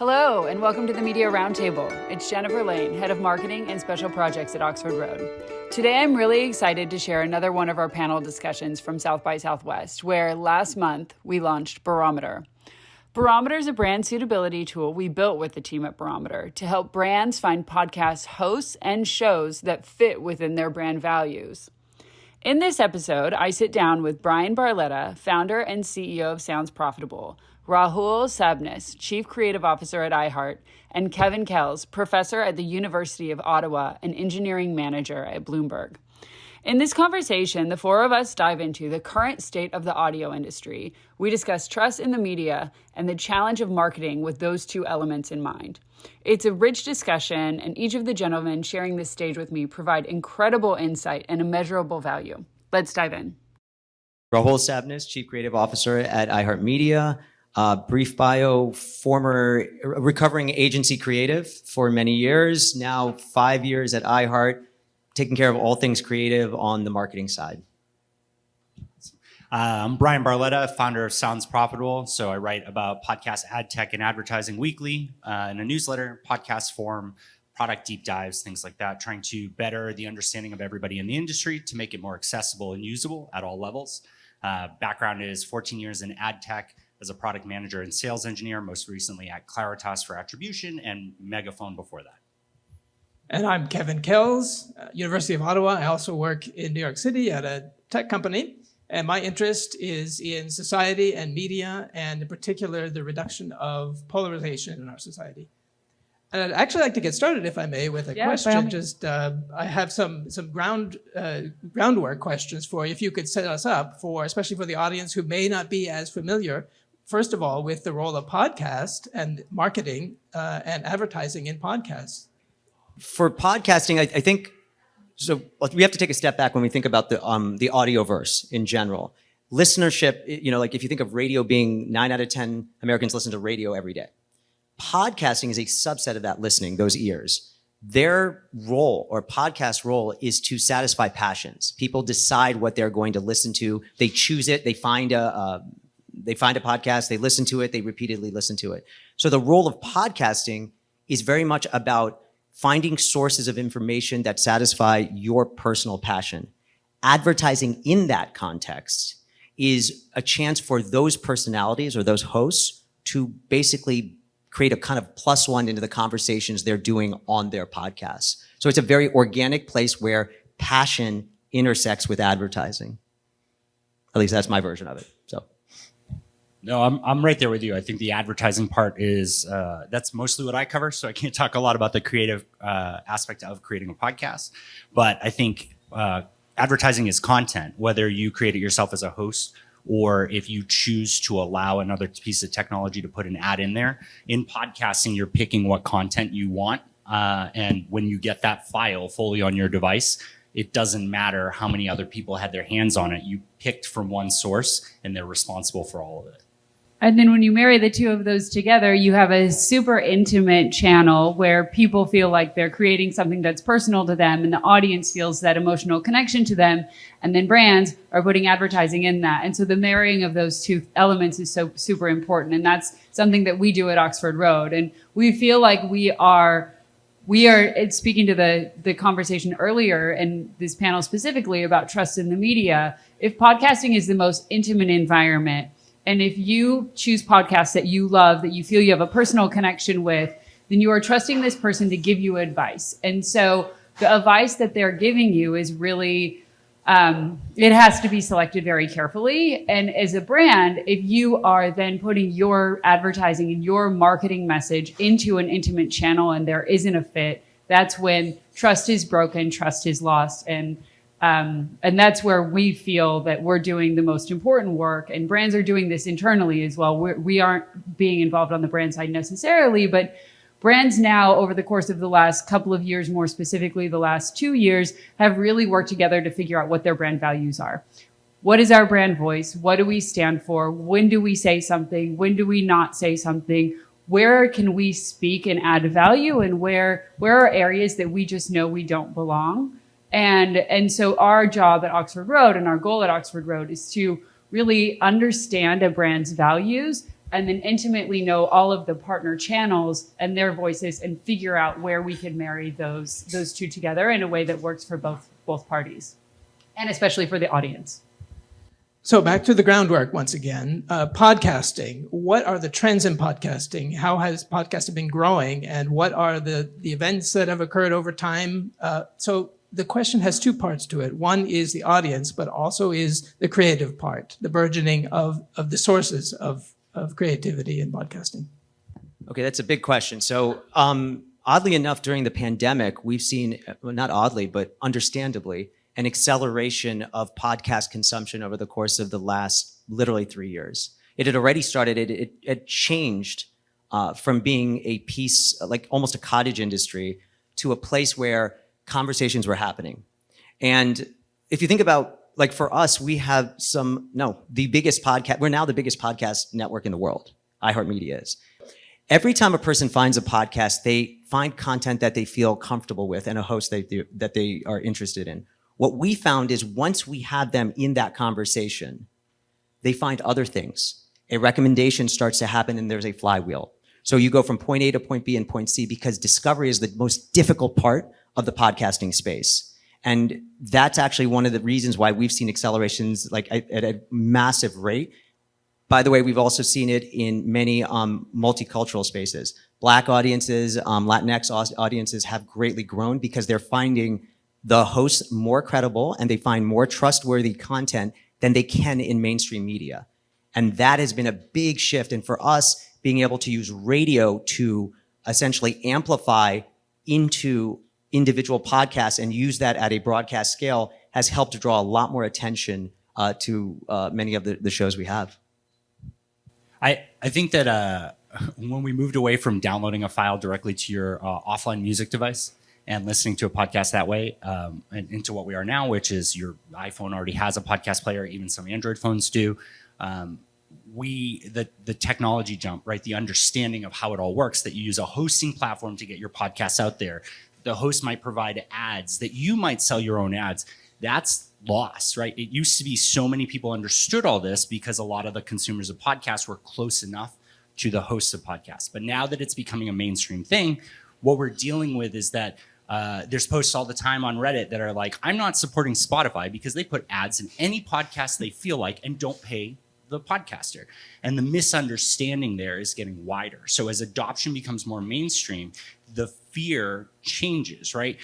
Hello, and welcome to the Media Roundtable. It's Jennifer Laine, Head of Marketing and Special Projects at Oxford Road. Today, I'm really excited to share another one of our panel discussions from South by Southwest, where last month we launched Barometer. Barometer is a brand suitability tool we built with the team at Barometer to help brands find podcast hosts and shows that fit within their brand values. In this episode, I sit down with Bryan Barletta, founder and CEO of Sounds Profitable, Rahul Sabnis, Chief Creative Officer at iHeart, and Kevin Kells, Professor at the University of Ottawa and Engineering Manager at Bloomberg. In this conversation, the four of us dive into the current state of the audio industry. We discuss trust in the media and the challenge of marketing with those two elements in mind. It's a rich discussion, and each of the gentlemen sharing this stage with me provide incredible insight and immeasurable value. Let's dive in. Rahul Sabnis, Chief Creative Officer at iHeart Media. Brief bio, former recovering agency creative for many years, now 5 years at iHeart, taking care of all things creative on the marketing side. I'm Bryan Barletta, founder of Sounds Profitable. So I write about podcast, ad tech, and advertising weekly in a newsletter, podcast form, product deep dives, things like that, trying to better the understanding of everybody in the industry to make it more accessible and usable at all levels. Background is 14 years in ad tech as a product manager and sales engineer, most recently at Claritas for attribution and Megaphone before that. And I'm Kevin Kells, University of Ottawa. I also work in New York City at a tech company. And my interest is in society and media, and in particular, the reduction of polarization in our society. And I'd actually like to get started, if I may, with a question. I have some groundwork questions for you, if you could set us up for, especially for the audience who may not be as familiar, first of all, with the role of podcast and marketing and advertising in podcasts. For podcasting, I think, so we have to take a step back when we think about the audioverse in general. Listenership, like if you think of radio being 9 out of 10 Americans listen to radio every day. Podcasting is a subset of that listening, those ears. Their role or podcast role is to satisfy passions. People decide what they're going to listen to. They choose it. They find a podcast, they listen to it, they repeatedly listen to it. So the role of podcasting is very much about finding sources of information that satisfy your personal passion. Advertising in that context is a chance for those personalities or those hosts to basically create a kind of plus one into the conversations they're doing on their podcasts. So it's a very organic place where passion intersects with advertising. At least that's my version of it. So. No, I'm right there with you. I think the advertising part is, that's mostly what I cover. So I can't talk a lot about the creative aspect of creating a podcast. But I think advertising is content, whether you create it yourself as a host or if you choose to allow another piece of technology to put an ad in there. In podcasting, you're picking what content you want. And when you get that file fully on your device, it doesn't matter how many other people had their hands on it. You picked from one source and they're responsible for all of it. And then when you marry the two of those together, you have a super intimate channel where people feel like they're creating something that's personal to them and the audience feels that emotional connection to them. And then brands are putting advertising in that. And so the marrying of those two elements is so super important. And that's something that we do at Oxford Road. And we feel like we are speaking to the conversation earlier and this panel specifically about trust in the media. If podcasting is the most intimate environment, and if you choose podcasts that you love, that you feel you have a personal connection with, then you are trusting this person to give you advice. And so the advice that they're giving you is really, it has to be selected very carefully. And as a brand, if you are then putting your advertising and your marketing message into an intimate channel and there isn't a fit, that's when trust is broken, trust is lost. And that's where we feel that we're doing the most important work, and brands are doing this internally as well. We aren't being involved on the brand side necessarily, but brands now over the course of the last couple of years, more specifically the last 2 years, have really worked together to figure out what their brand values are. What is our brand voice? What do we stand for? When do we say something? When do we not say something? Where can we speak and add value? And where are areas that we just know we don't belong? And so our job at Oxford Road and our goal at Oxford Road is to really understand a brand's values and then intimately know all of the partner channels and their voices and figure out where we can marry those two together in a way that works for both parties, and especially for the audience. So back to the groundwork once again. Podcasting. What are the trends in podcasting? How has podcasting been growing? And what are the events that have occurred over time? So the question has two parts to it. One is the audience, but also is the creative part, the burgeoning of the sources of creativity in podcasting. Okay, that's a big question. So oddly enough, during the pandemic, we've seen, well, not oddly, but understandably, an acceleration of podcast consumption over the course of the last literally 3 years. It had already started, it changed from being a piece, like almost a cottage industry, to a place where conversations were happening. And if you think about, like for us, we have the biggest podcast, we're now the biggest podcast network in the world. iHeart Media is. Every time a person finds a podcast, they find content that they feel comfortable with and a host that they are interested in. What we found is once we have them in that conversation, they find other things. A recommendation starts to happen and there's a flywheel. So you go from point A to point B and point C because discovery is the most difficult part of the podcasting space. And that's actually one of the reasons why we've seen accelerations like at a massive rate. By the way, we've also seen it in many multicultural spaces. Black audiences, Latinx audiences have greatly grown because they're finding the hosts more credible and they find more trustworthy content than they can in mainstream media. And that has been a big shift. And for us, being able to use radio to essentially amplify into individual podcasts and use that at a broadcast scale has helped to draw a lot more attention to many of the shows we have. I think that when we moved away from downloading a file directly to your offline music device and listening to a podcast that way, and into what we are now, which is your iPhone already has a podcast player, even some Android phones do. The technology jump, right? The understanding of how it all works, that you use a hosting platform to get your podcasts out there. The host might provide ads that you might sell your own ads. That's lost, right? It used to be so many people understood all this because a lot of the consumers of podcasts were close enough to the hosts of podcasts. But now that it's becoming a mainstream thing, what we're dealing with is that there's posts all the time on Reddit that are like, I'm not supporting Spotify because they put ads in any podcast they feel like and don't pay the podcaster. And the misunderstanding there is getting wider. So as adoption becomes more mainstream, the fear changes, right?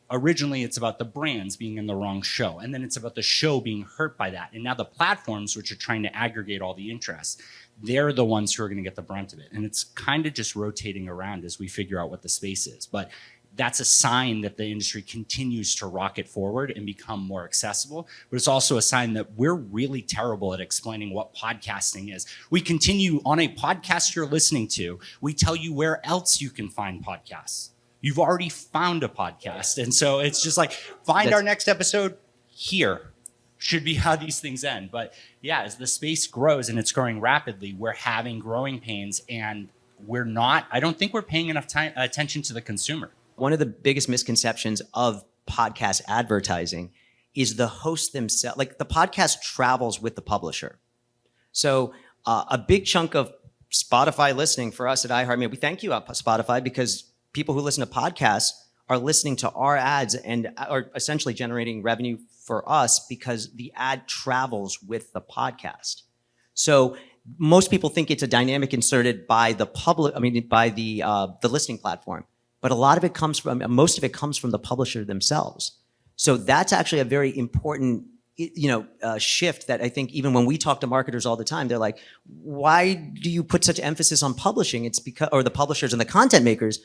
Originally, it's about the brands being in the wrong show. And then it's about the show being hurt by that. And now the platforms, which are trying to aggregate all the interests, they're the ones who are going to get the brunt of it. And it's kind of just rotating around as we figure out what the space is. But that's a sign that the industry continues to rocket forward and become more accessible. But it's also a sign that we're really terrible at explaining what podcasting is. We continue on a podcast you're listening to. We tell you where else you can find podcasts. You've already found a podcast. And so it's just like, find our next episode here. Should be how these things end. But yeah, as the space grows and it's growing rapidly, we're having growing pains, and I don't think we're paying enough attention to the consumer. One of the biggest misconceptions of podcast advertising is the host themselves. Like the podcast travels with the publisher. So a big chunk of Spotify listening for us at iHeart, we thank you, Spotify, because people who listen to podcasts are listening to our ads and are essentially generating revenue for us because the ad travels with the podcast. So most people think it's a dynamic inserted by the by the listening platform. But most of it comes from the publisher themselves. So that's actually a very important, shift that I think even when we talk to marketers all the time, they're like, why do you put such emphasis on publishing? It's because, or the publishers and the content makers,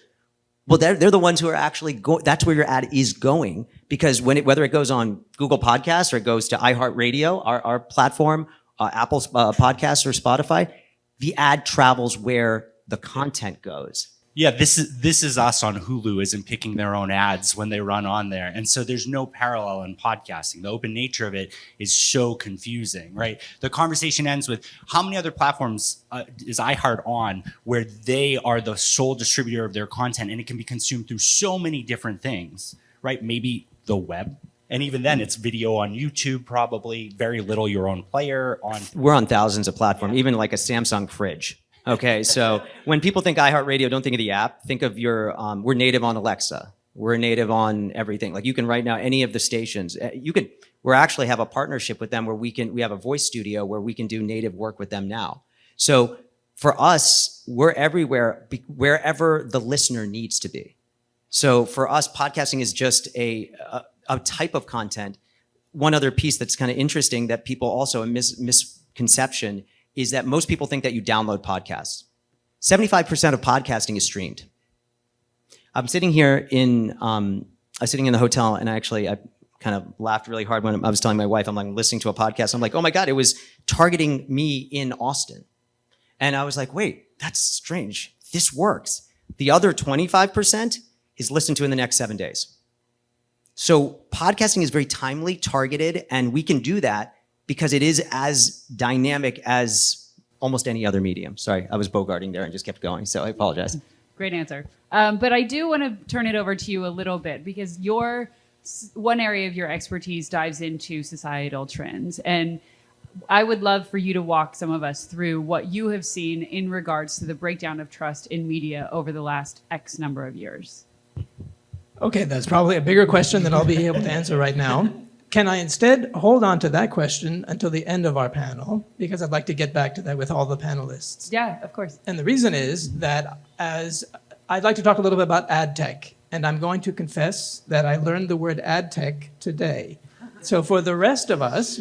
well, they're the ones who are actually that's where your ad is going. Because whether it goes on Google Podcasts or it goes to iHeart Radio, our platform, Apple's Podcasts or Spotify, the ad travels where the content goes. Yeah, this is us on Hulu isn't picking their own ads when they run on there. And so there's no parallel in podcasting. The open nature of it is so confusing, right? The conversation ends with how many other platforms is iHeart on where they are the sole distributor of their content and it can be consumed through so many different things, right? Maybe the web. And even then, it's video on YouTube, probably very little your own player on. We're on thousands of platforms, even like a Samsung fridge. Okay, so when people think iHeartRadio, don't think of the app. Think of your, we're native on Alexa. We're native on everything. Like you can right now, any of the stations, we actually have a partnership with them where we have a voice studio where we can do native work with them now. So for us, we're everywhere, wherever the listener needs to be. So for us, podcasting is just a type of content. One other piece that's kind of interesting that people also, a misconception, is that most people think that you download podcasts. 75% of podcasting is streamed. I'm sitting here I'm sitting in the hotel, and I kind of laughed really hard when I was telling my wife, I'm like listening to a podcast. I'm like, oh my God, it was targeting me in Austin. And I was like, wait, that's strange. This works. The other 25% is listened to in the next 7 days. So podcasting is very timely, targeted, and we can do that because it is as dynamic as almost any other medium. Sorry, I was bogarting there and just kept going, so I apologize. Great answer. But I do want to turn it over to you a little bit because one area of your expertise dives into societal trends. And I would love for you to walk some of us through what you have seen in regards to the breakdown of trust in media over the last X number of years. Okay, that's probably a bigger question than I'll be able to answer right now. Can I instead hold on to that question until the end of our panel? Because I'd like to get back to that with all the panelists. Yeah, of course. And the reason is that I'd like to talk a little bit about ad tech. And I'm going to confess that I learned the word ad tech today. So for the rest of us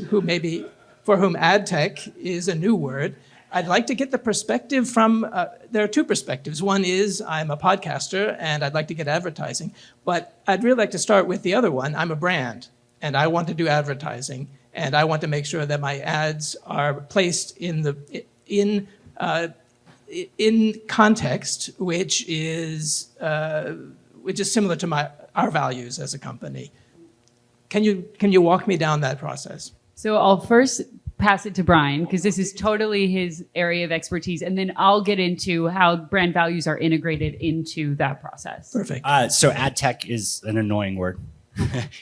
for whom ad tech is a new word, I'd like to get the perspective from, there are two perspectives. One is I'm a podcaster and I'd like to get advertising, but I'd really like to start with the other one. I'm a brand and I want to do advertising and I want to make sure that my ads are placed in context, which is similar to our values as a company. Can you walk me down that process? So I'll first pass it to Bryan because this is totally his area of expertise, and then I'll get into how brand values are integrated into that process. Perfect. So ad tech is an annoying word.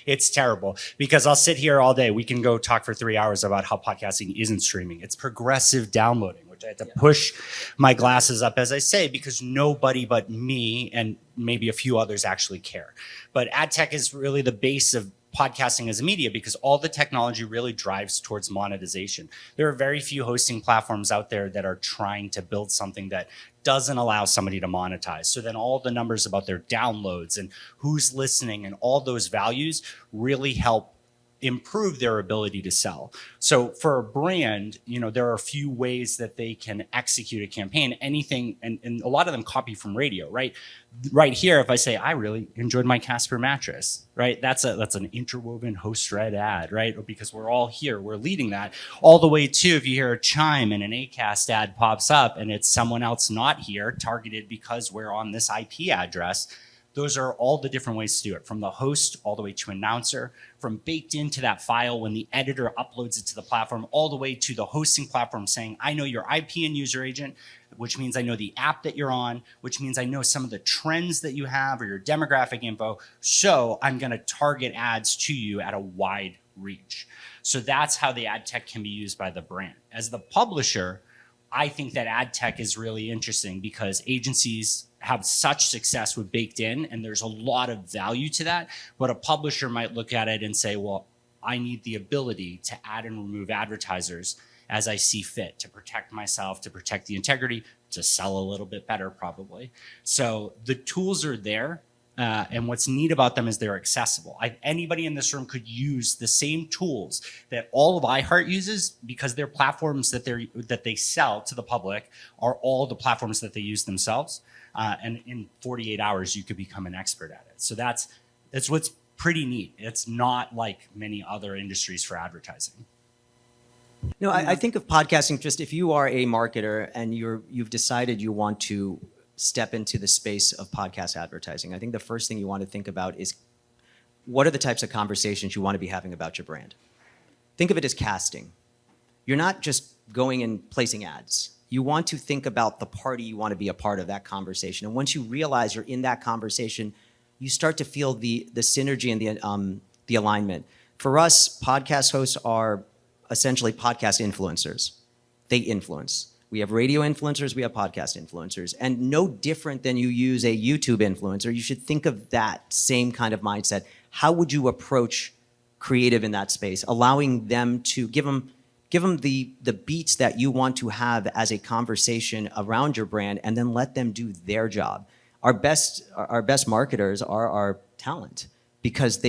It's terrible because I'll sit here all day. We can go talk for 3 hours about how podcasting isn't streaming. It's progressive downloading, which I have to push my glasses up as I say because nobody but me and maybe a few others actually care. But ad tech is really the base of podcasting as a media because all the technology really drives towards monetization. There are very few hosting platforms out there that are trying to build something that doesn't allow somebody to monetize. So then all the numbers about their downloads and who's listening and all those values really help improve their ability to sell. So for a brand, there are a few ways that they can execute a campaign, anything, and a lot of them copy from radio, right? Right here, if I say, I really enjoyed my Casper mattress, right? That's an interwoven host-read ad, right? Because we're all here, we're leading that. All the way to if you hear a chime and an Acast ad pops up and it's someone else not here, targeted because we're on this IP address. Those are all the different ways to do it, from the host all the way to announcer, from baked into that file when the editor uploads it to the platform, all the way to the hosting platform saying, I know your IP and user agent, which means I know the app that you're on, which means I know some of the trends that you have or your demographic info. So I'm going to target ads to you at a wide reach. So that's how the ad tech can be used by the brand. As the publisher, I think that ad tech is really interesting because agencies have such success with baked in and there's a lot of value to that. But a publisher might look at it and say, well, I need the ability to add and remove advertisers as I see fit to protect myself, to protect the integrity, to sell a little bit better probably. So the tools are there. And what's neat about them is they're accessible. Anybody in this room could use the same tools that all of iHeart uses because their platforms that they sell to the public are all the platforms that they use themselves. And in 48 hours, you could become an expert at it. So that's what's pretty neat. It's not like many other industries for advertising. No, I think of podcasting just if you are a marketer and you've decided you want to step into the space of podcast advertising. I think the first thing you want to think about is what are the types of conversations you want to be having about your brand? Think of it as casting. You're not just going and placing ads. You want to think about the party you want to be a part of that conversation. And once you realize you're in that conversation, you start to feel the synergy and the alignment. For us, podcast hosts are essentially podcast influencers. They influence. We have radio influencers, we have podcast influencers. And no different than you use a YouTube influencer, you should think of that same kind of mindset. How would you approach creative in that space, allowing them to give them the beats that you want to have as a conversation around your brand, and then let them do their job. Our best marketers are our talent, because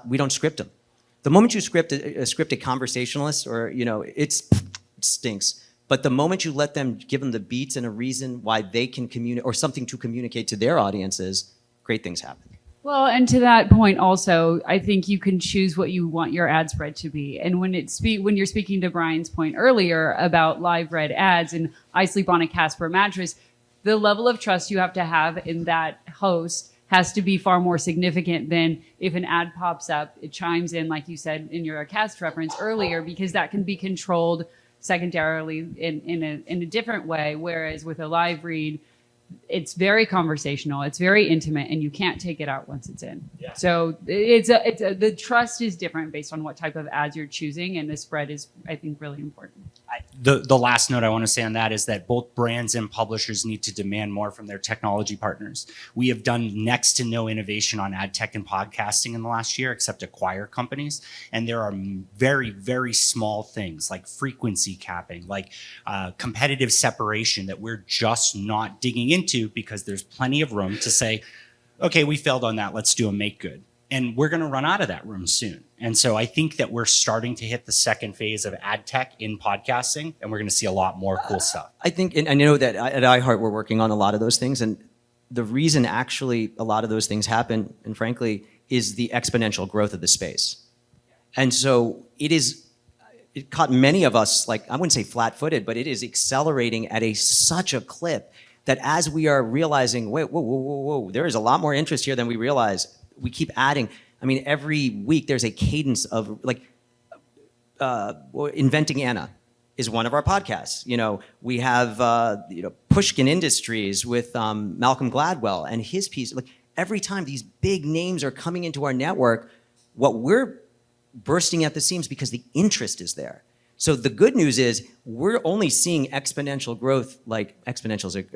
we don't script them. The moment you script a conversationalist, or it stinks. But the moment you let them, give them the beats and a reason why they can communicate, or something to communicate to their audiences, great things happen. Well, and to that point also, I think you can choose what you want your ad spread to be. And when you're speaking to Bryan's point earlier about live read ads and I sleep on a Casper mattress, the level of trust you have to have in that host has to be far more significant than if an ad pops up, it chimes in, like you said in your cast reference earlier, because that can be controlled secondarily in a different way. Whereas with a live read, it's very conversational, it's very intimate, and you can't take it out once it's in. Yeah. So the trust is different based on what type of ads you're choosing, and the spread is, I think, really important. The last note I want to say on that is that both brands and publishers need to demand more from their technology partners. We have done next to no innovation on ad tech and podcasting in the last year, except acquire companies. And there are very, very small things like frequency capping, like competitive separation that we're just not digging into, because there's plenty of room to say, okay, we failed on that, let's do a make good. And we're going to run out of that room soon. And so I think that we're starting to hit the second phase of ad tech in podcasting, and we're going to see a lot more cool stuff. I think, and I know that at iHeart we're working on a lot of those things, and the reason actually a lot of those things happen, and frankly, is the exponential growth of the space. And so it caught many of us, like, I wouldn't say flat-footed, but it is accelerating at such a clip that as we are realizing, wait, whoa, there is a lot more interest here than we realize. We keep adding. I mean, every week there's a cadence of, like, Inventing Anna is one of our podcasts. We have Pushkin Industries with Malcolm Gladwell and his piece. Like, every time these big names are coming into our network, what we're bursting at the seams because the interest is there. So the good news is we're only seeing exponential growth, like exponentials are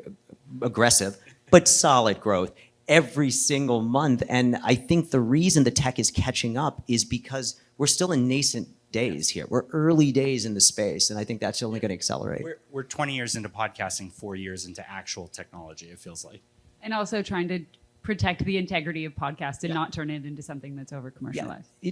aggressive, but solid growth every single month. And I think the reason the tech is catching up is because we're still in nascent days here. We're early days in the space, and I think that's only going to accelerate. We're 20 years into podcasting, 4 years into actual technology, it feels like. And also trying to protect the integrity of podcast and not turn it into something that's over commercialized. Yeah.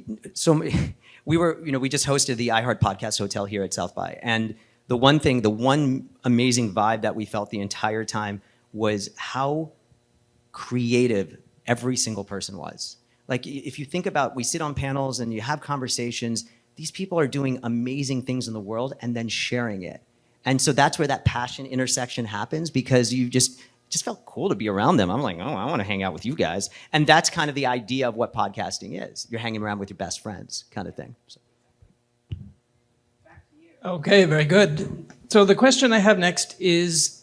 We just hosted the iHeart Podcast Hotel here at South by, and the one amazing vibe that we felt the entire time was how creative every single person was. Like, if you think about, we sit on panels and you have conversations, these people are doing amazing things in the world and then sharing it. And so that's where that passion intersection happens, because you just felt cool to be around them. I'm like, oh, I want to hang out with you guys. And that's kind of the idea of what podcasting is. You're hanging around with your best friends kind of thing. So. Okay, very good. So the question I have next is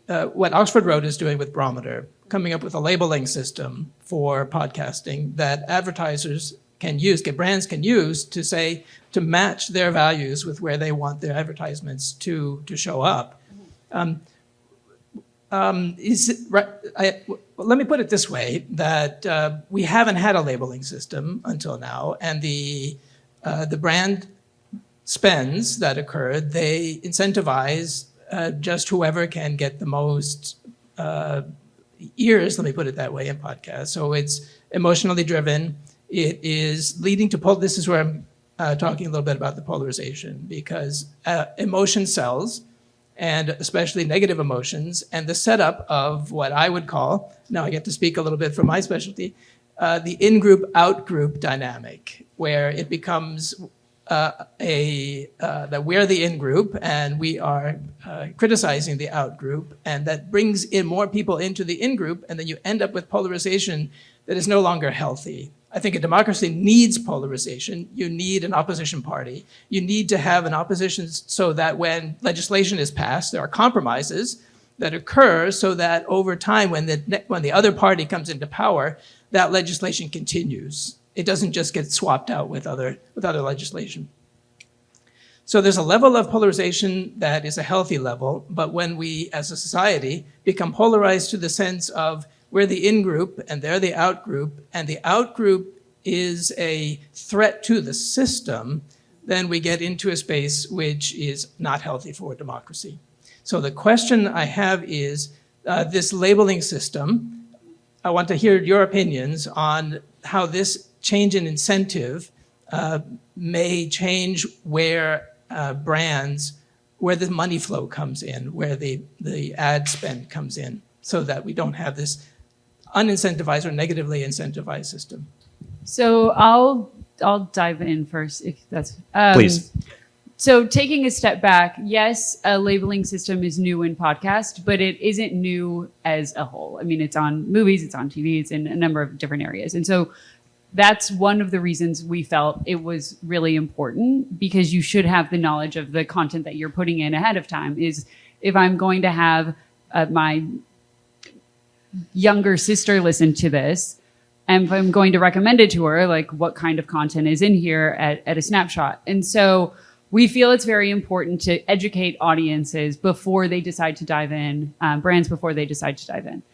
what Oxford Road is doing with Barometer, coming up with a labeling system for podcasting that advertisers can use, brands can use to match their values with where they want their advertisements to show up. Let me put it this way, that we haven't had a labeling system until now, and the brand spends that occurred, they incentivize just whoever can get the most ears, let me put it that way, in podcasts. So it's emotionally driven. It is leading to this is where I'm talking a little bit about the polarization, because emotion sells, and especially negative emotions, and the setup of what I would call, now I get to speak a little bit from my specialty, the in-group, out-group dynamic, where it becomes that we're the in-group and we are criticizing the out-group, and that brings in more people into the in-group, and then you end up with polarization that is no longer healthy. I think a democracy needs polarization. You need an opposition party. You need to have an opposition so that when legislation is passed, there are compromises that occur so that over time, when the other party comes into power, that legislation continues. It doesn't just get swapped out with other legislation. So there's a level of polarization that is a healthy level, but when we as a society become polarized to the sense of we're the in-group and they're the out-group, and the out-group is a threat to the system, then we get into a space which is not healthy for democracy. So the question I have is this labeling system. I want to hear your opinions on how this change in incentive may change where brands, where the money flow comes in, where the ad spend comes in, so that we don't have this unincentivized or negatively incentivized system. So I'll dive in first, if that's Please. So taking a step back, yes, a labeling system is new in podcast, but it isn't new as a whole. I mean, it's on movies, it's on TV, it's in a number of different areas. And so that's one of the reasons we felt it was really important, because you should have the knowledge of the content that you're putting in ahead of time. Is if I'm going to have my younger sister listen to this, and if I'm going to recommend it to her, like what kind of content is in here at a snapshot. And so we feel it's very important to educate audiences before they decide to dive in, brands before they decide to dive in.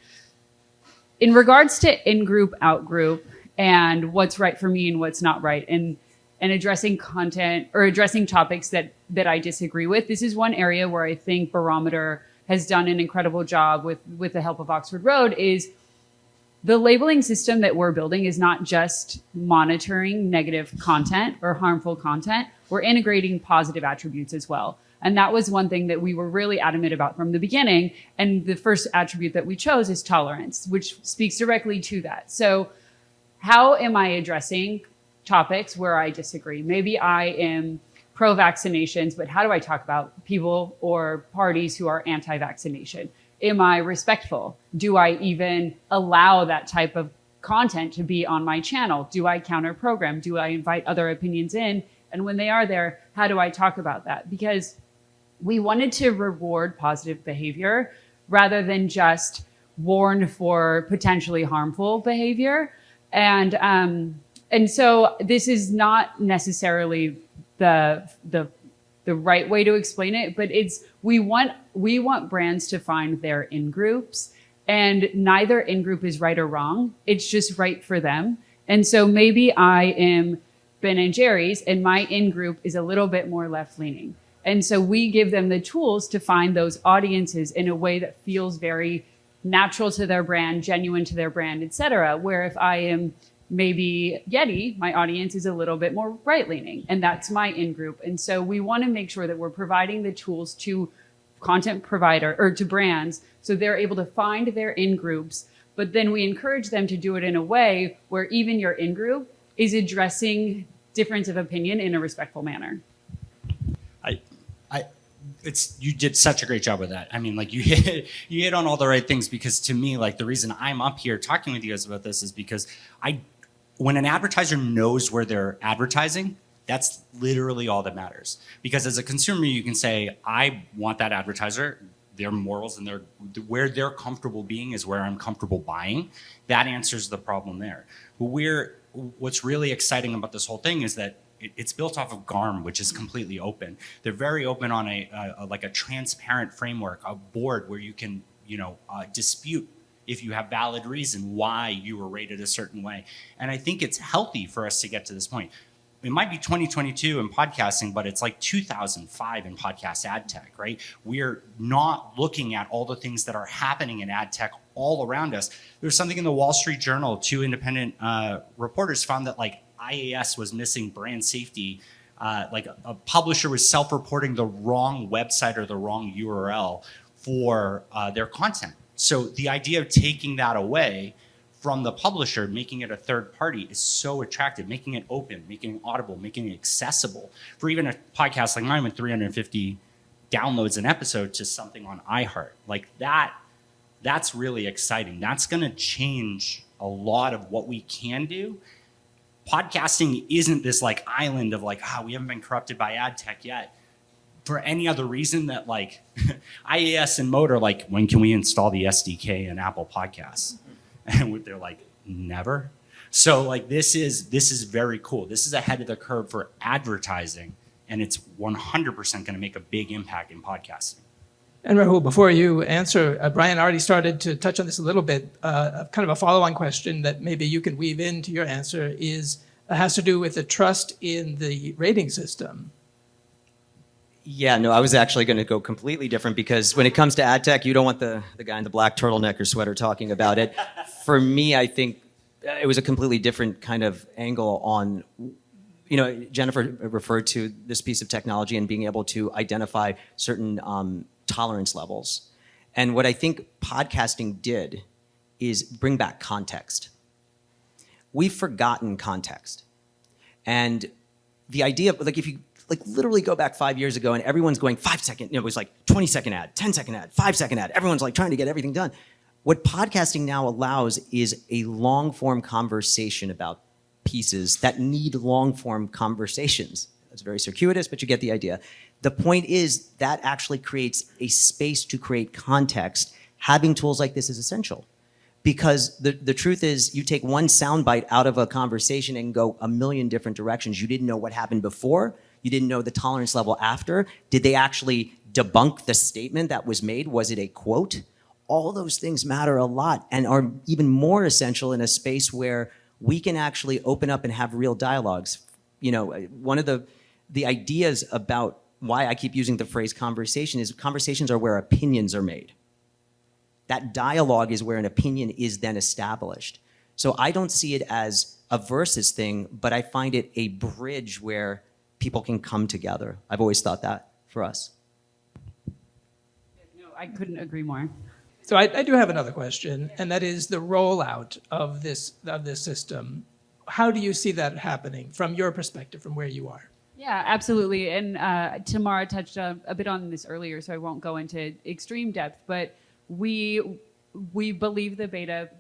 In regards to in-group, out-group, and what's right for me and what's not right, and addressing content or addressing topics that I disagree with, this is one area where I think Barometer has done an incredible job with the help of Oxford Road. Is the labeling system that we're building is not just monitoring negative content or harmful content. We're integrating positive attributes as well. And that was one thing that we were really adamant about from the beginning. And the first attribute that we chose is tolerance, which speaks directly to that. So how am I addressing topics where I disagree? Maybe I am pro-vaccinations, but how do I talk about people or parties who are anti-vaccination? Am I respectful? Do I even allow that type of content to be on my channel? Do I counter program? Do I invite other opinions in? And when they are there, how do I talk about that? Because we wanted to reward positive behavior rather than just warn for potentially harmful behavior. And so this is not necessarily the right way to explain it, but it's we want brands to find their in-groups, and neither in-group is right or wrong. It's just right for them. And so maybe I am Ben and Jerry's and my in-group is a little bit more left-leaning. And so we give them the tools to find those audiences in a way that feels very natural to their brand, genuine to their brand, et cetera. Where if I am maybe Yeti, my audience is a little bit more right-leaning, and that's my in-group. And so we want to make sure that we're providing the tools to content provider or to brands so they're able to find their in-groups, but then we encourage them to do it in a way where even your in-group is addressing difference of opinion in a respectful manner. You did such a great job with that. I mean, like you hit on all the right things, because to me, like the reason I'm up here talking with you guys about this is because when an advertiser knows where they're advertising, that's literally all that matters. Because as a consumer, you can say, I want that advertiser, their morals and where they're comfortable being is where I'm comfortable buying. That answers the problem there. But what's really exciting about this whole thing is that it's built off of GARM, which is completely open. They're very open on a transparent framework, a board where you can, dispute if you have valid reason why you were rated a certain way. And I think it's healthy for us to get to this point. It might be 2022 in podcasting, but it's like 2005 in podcast ad tech, right? We're not looking at all the things that are happening in ad tech all around us. There's something in the Wall Street Journal, 2 independent reporters found that like IAS was missing brand safety. Like a publisher was self-reporting the wrong website or the wrong URL for their content. So the idea of taking that away from the publisher, making it a third party, is so attractive, making it open, making it audible, making it accessible for even a podcast like mine with 350 downloads an episode to something on iHeart. Like that's really exciting. That's going to change a lot of what we can do. Podcasting isn't this like island of like, we haven't been corrupted by ad tech yet. For any other reason that like IAS and Motor, like, when can we install the SDK in Apple Podcasts? And they're like, never. So like this is very cool. This is ahead of the curve for advertising and it's 100% going to make a big impact in podcasting. And Rahul, before you answer, Bryan already started to touch on this a little bit. Kind of a follow-on question that maybe you can weave into your answer has to do with the trust in the rating system. Yeah, no, I was actually going to go completely different, because when it comes to ad tech, you don't want the guy in the black turtleneck or sweater talking about it. For me, I think it was a completely different kind of angle on, Jennifer referred to this piece of technology and being able to identify certain tolerance levels. And what I think podcasting did is bring back context. We've forgotten context. And the idea of, if you literally go back 5 years ago and everyone's going 5 second, it was 20-second ad, 10-second ad, 5-second ad. Everyone's trying to get everything done. What podcasting now allows is a long form conversation about pieces that need long form conversations. It's very circuitous, but you get the idea. The point is that actually creates a space to create context. Having tools like this is essential, because the truth is, you take one soundbite out of a conversation and go a million different directions. You didn't know what happened before. You didn't know the tolerance level after. Did they actually debunk the statement that was made? Was it a quote? All those things matter a lot and are even more essential in a space where we can actually open up and have real dialogues. One of the ideas about why I keep using the phrase conversation is conversations are where opinions are made. That dialogue is where an opinion is then established. So I don't see it as a versus thing, but I find it a bridge where people can come together. I've always thought that for us. No, I couldn't agree more. So I do have another question, and that is the rollout of this system. How do you see that happening from your perspective, from where you are? Yeah, absolutely. And Tamara touched a bit on this earlier, so I won't go into extreme depth, but we believe the beta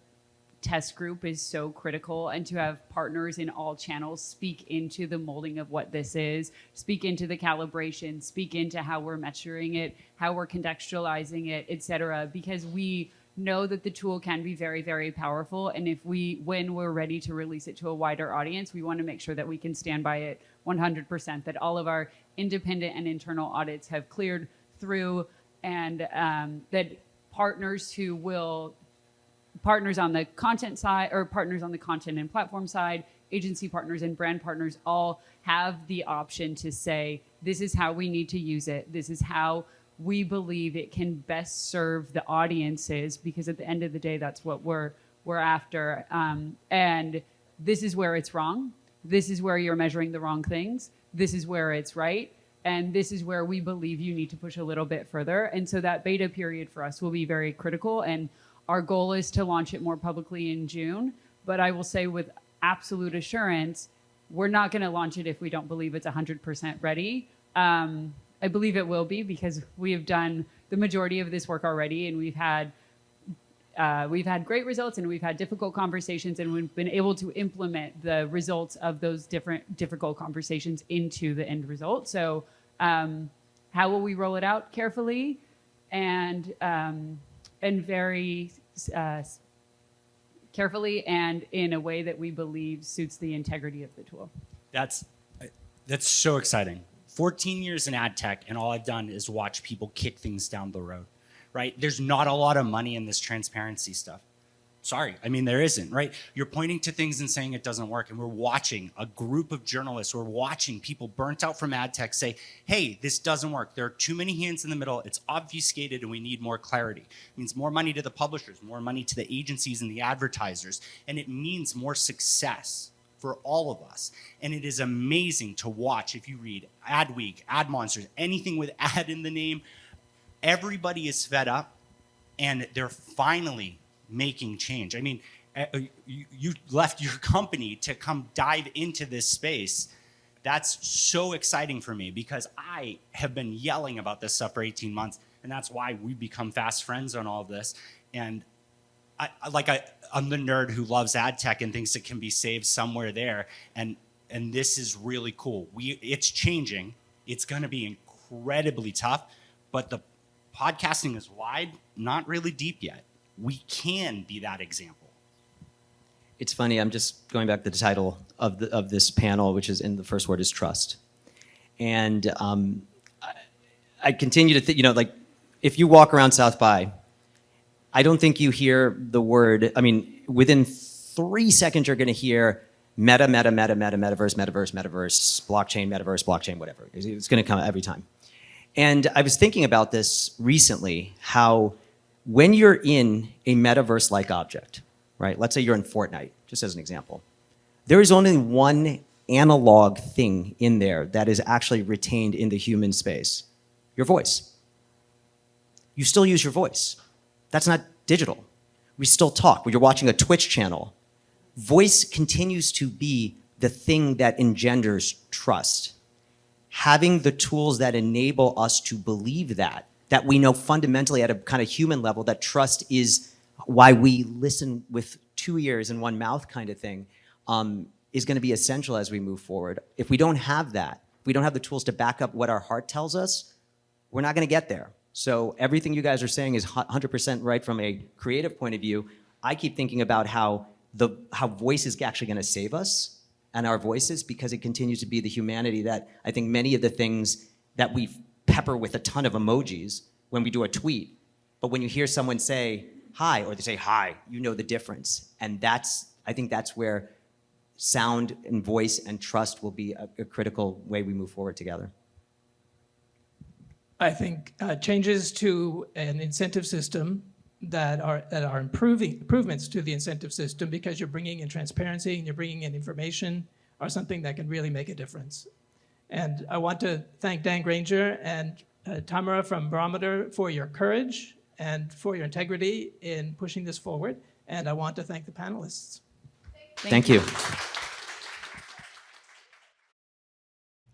test group is so critical, and to have partners in all channels speak into the molding of what this is, speak into the calibration, speak into how we're measuring it, how we're contextualizing it, et cetera, because we know that the tool can be very, very powerful. And when we're ready to release it to a wider audience, we want to make sure that we can stand by it 100%, that all of our independent and internal audits have cleared through, and that partners on the content side, or partners on the content and platform side, agency partners and brand partners all have the option to say, this is how we need to use it. This is how we believe it can best serve the audiences, because at the end of the day, that's what we're after. And this is where it's wrong. This is where you're measuring the wrong things. This is where it's right. And this is where we believe you need to push a little bit further. And so that beta period for us will be very critical. And our goal is to launch it more publicly in June. But I will say with absolute assurance, we're not going to launch it if we don't believe it's 100% ready. I believe it will be, because we have done the majority of this work already, and we've had great results, and we've had difficult conversations, and we've been able to implement the results of those difficult conversations into the end result. So how will we roll it out? Carefully and very carefully, and in a way that we believe suits the integrity of the tool. That's so exciting. 14 years in ad tech, and all I've done is watch people kick things down the road, right? There's not a lot of money in this transparency stuff. Sorry, there isn't, right? You're pointing to things and saying it doesn't work, and we're watching a group of journalists, we're watching people burnt out from ad tech say, hey, this doesn't work. There are too many hands in the middle, it's obfuscated, and we need more clarity. It means more money to the publishers, more money to the agencies and the advertisers, and it means more success for all of us. And it is amazing to watch. If you read Ad Week, Ad Monsters, anything with ad in the name, everybody is fed up, and they're finally making change. You left your company to come dive into this space. That's so exciting for me, because I have been yelling about this stuff for 18 months, and that's why we've become fast friends on all of this. And I'm the nerd who loves ad tech and thinks it can be saved somewhere there. And this is really cool. It's changing. It's going to be incredibly tough, but the podcasting is wide, not really deep yet. We can be that example. It's funny, I'm just going back to the title of this panel, which is, in the first word is trust. And I continue to think, like if you walk around South by, I don't think you hear the word, within 3 seconds you're going to hear metaverse, blockchain, whatever. It's going to come every time. And I was thinking about this recently, how when you're in a metaverse-like object, right? Let's say you're in Fortnite, just as an example. There is only one analog thing in there that is actually retained in the human space: your voice. You still use your voice. That's not digital. We still talk. When you're watching a Twitch channel, voice continues to be the thing that engenders trust. Having the tools that enable us to believe that we know fundamentally at a kind of human level that trust is why we listen with 2 ears and 1 mouth kind of thing, is going to be essential as we move forward. If we don't have that, if we don't have the tools to back up what our heart tells us, we're not going to get there. So everything you guys are saying is 100% right from a creative point of view. I keep thinking about how voice is actually going to save us and our voices, because it continues to be the humanity that I think many of the things that we pepper with a ton of emojis when we do a tweet. But when you hear someone say hi, or they say hi, you know the difference. And I think that's where sound and voice and trust will be a critical way we move forward together. I think changes to an incentive system that are improvements to the incentive system, because you're bringing in transparency and you're bringing in information, are something that can really make a difference. And I want to thank Dan Granger and Tamara from Barometer for your courage and for your integrity in pushing this forward. And I want to thank the panelists. Thank you.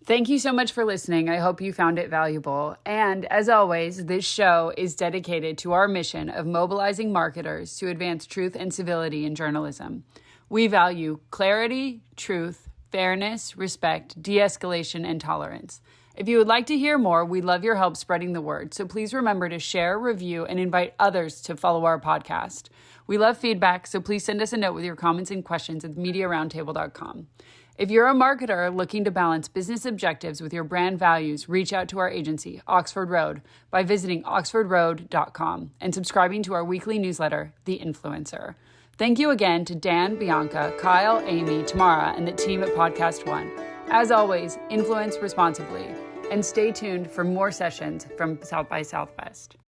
Thank you so much for listening. I hope you found it valuable. And as always, this show is dedicated to our mission of mobilizing marketers to advance truth and civility in journalism. We value clarity, truth, fairness, respect, de-escalation, and tolerance. If you would like to hear more, we'd love your help spreading the word. So please remember to share, review, and invite others to follow our podcast. We love feedback, so please send us a note with your comments and questions at mediaroundtable.com. If you're a marketer looking to balance business objectives with your brand values, reach out to our agency, Oxford Road, by visiting oxfordroad.com and subscribing to our weekly newsletter, The Influencer. Thank you again to Dan, Bianca, Kyle, Amy, Tamara, and the team at Podcast One. As always, influence responsibly, and stay tuned for more sessions from South by Southwest.